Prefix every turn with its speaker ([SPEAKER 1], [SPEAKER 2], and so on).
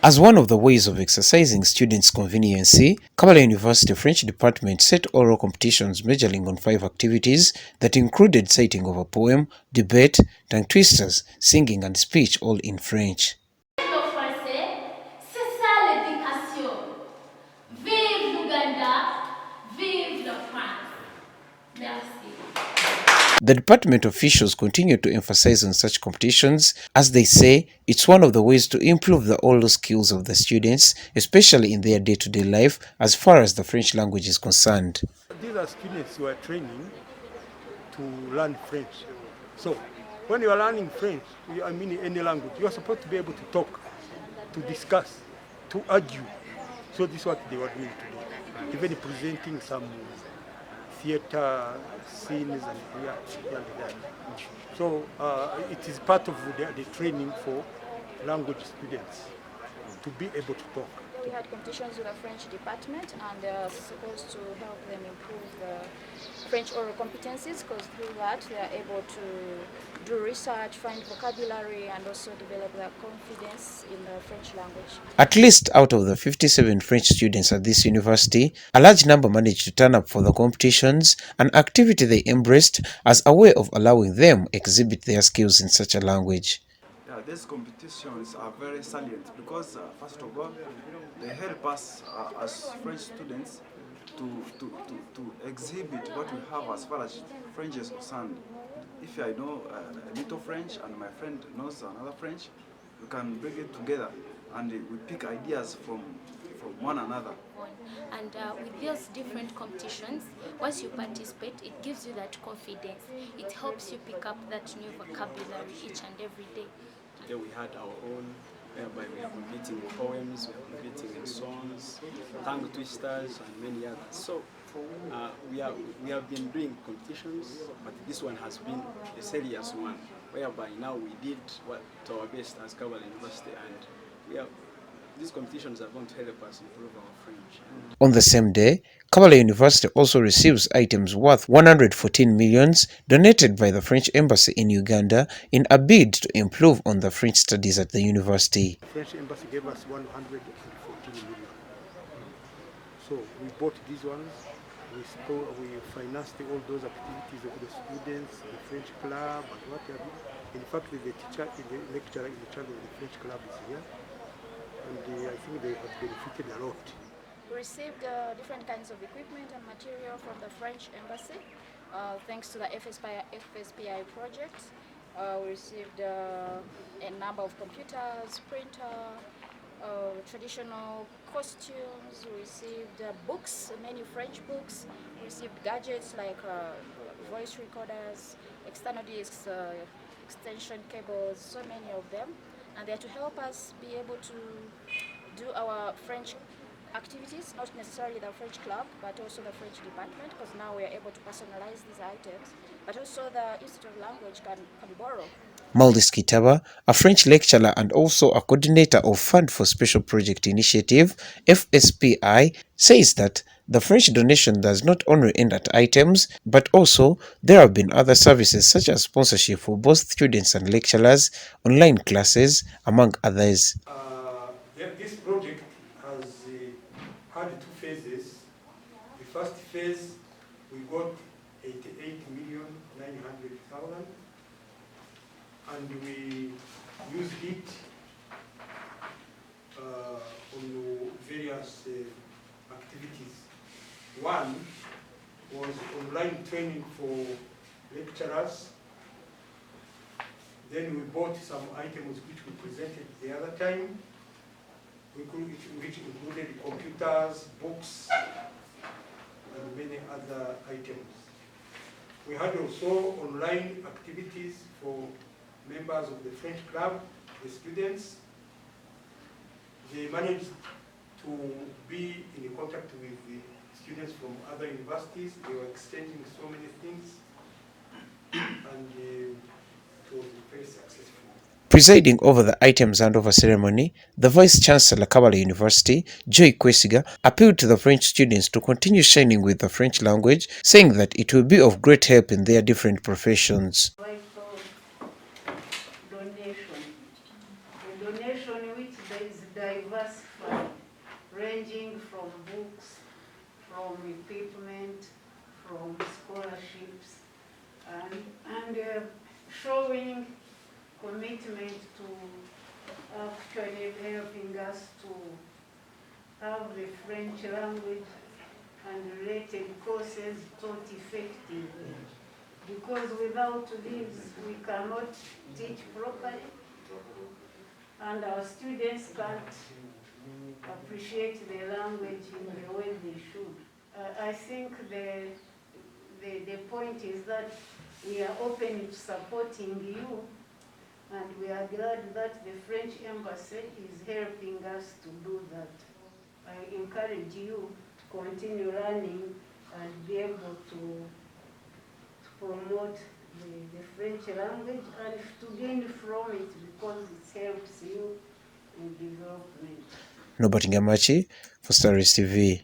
[SPEAKER 1] As one of the ways of exercising students' conveniency, Kabale University French department set oral competitions measuring on 5 activities that included citing of a poem, debate, tongue twisters, singing and speech, all in French.
[SPEAKER 2] Vive l'Uganda, vive la France. Merci.
[SPEAKER 1] The department officials continue to emphasize on such competitions as they say it's one of the ways to improve the oral skills of the students, especially in their day-to-day life as far as the French language is concerned.
[SPEAKER 3] These are students who are training to learn French. So when you are learning French, I mean any language, you are supposed to be able to talk, to discuss, to argue. So this is what they were doing today, even presenting some theater scenes and that. So it is part of the training for language students to be able to talk.
[SPEAKER 4] We had competitions with the French department, and they are supposed to help them improve French oral competencies, because through that they are able to do research, find vocabulary, and also develop their confidence in the French language.
[SPEAKER 1] At least out of the 57 French students at this university, a large number managed to turn up for the competitions, an activity they embraced as a way of allowing them exhibit their skills in such a language.
[SPEAKER 5] These competitions are very salient because, first of all, they help us as French students to exhibit what we have as far as French is concerned. If I know a little French and my friend knows another French, we can bring it together and we pick ideas from one another.
[SPEAKER 2] And with those different competitions, once you participate, it gives you that confidence. It helps you pick up that new vocabulary each and every day.
[SPEAKER 6] Today we had our own, whereby we are competing in poems, we are competing in songs, tongue twisters, and many others. So we have been doing competitions, but this one has been a serious one, whereby now we did to our best as Kabale University, and these competitions are going to help us improve our French.
[SPEAKER 1] On the same day, Kabale University also receives items worth 114 millions donated by the French Embassy in Uganda in a bid to improve on the French studies at the university.
[SPEAKER 3] The French Embassy gave us 114 million. So we bought these ones, we financed all those activities of the students, the French club, and what have you. In fact, the lecturer in charge of the French club is here. And I think they have benefited a lot.
[SPEAKER 4] We received different kinds of equipment and material from the French Embassy, thanks to the FSPI project. We received a number of computers, printer, traditional costumes. We received books, many French books. We received gadgets like voice recorders, external discs, extension cables, so many of them. And they're to help us be able to do our French activities, not necessarily the French club, but also the French department, because now we are able to personalize these items, but also the Institute of Language can borrow.
[SPEAKER 1] Maldis Kitaba, a French lecturer and also a coordinator of Fund for Special Project Initiative, FSPI, says that the French donation does not only end at items, but also there have been other services such as sponsorship for both students and lecturers, online classes, among others.
[SPEAKER 3] This project has had 2 phases. The first phase, we got 88,900,000, and we used it on various activities. One was online training for lecturers. Then we bought some items which we presented the other time, which included computers, books, and many other items. We had also online activities for members of the French club, the students. They managed to be in contact with the students from other universities. They were exchanging so many things, and it was very successful.
[SPEAKER 1] Presiding over the items handover ceremony, the Vice-Chancellor Kabale University, Joy Kwesiga, appealed to the French students to continue shining with the French language, saying that it will be of great help in their different professions.
[SPEAKER 7] Donation A donation which is diversified, ranging from books, from equipment, from scholarships, and showing commitment to actually helping us to have the French language and related courses taught effectively. Because without these, we cannot teach properly, and our students can't appreciate the language in the way they should. I think the point is that we are open to supporting you, and we are glad that the French Embassy is helping us to do that. I encourage you to continue learning and be able to promote the French language and to gain from it, because it helps you in development.
[SPEAKER 1] Norbert Ngamachi for Stories TV.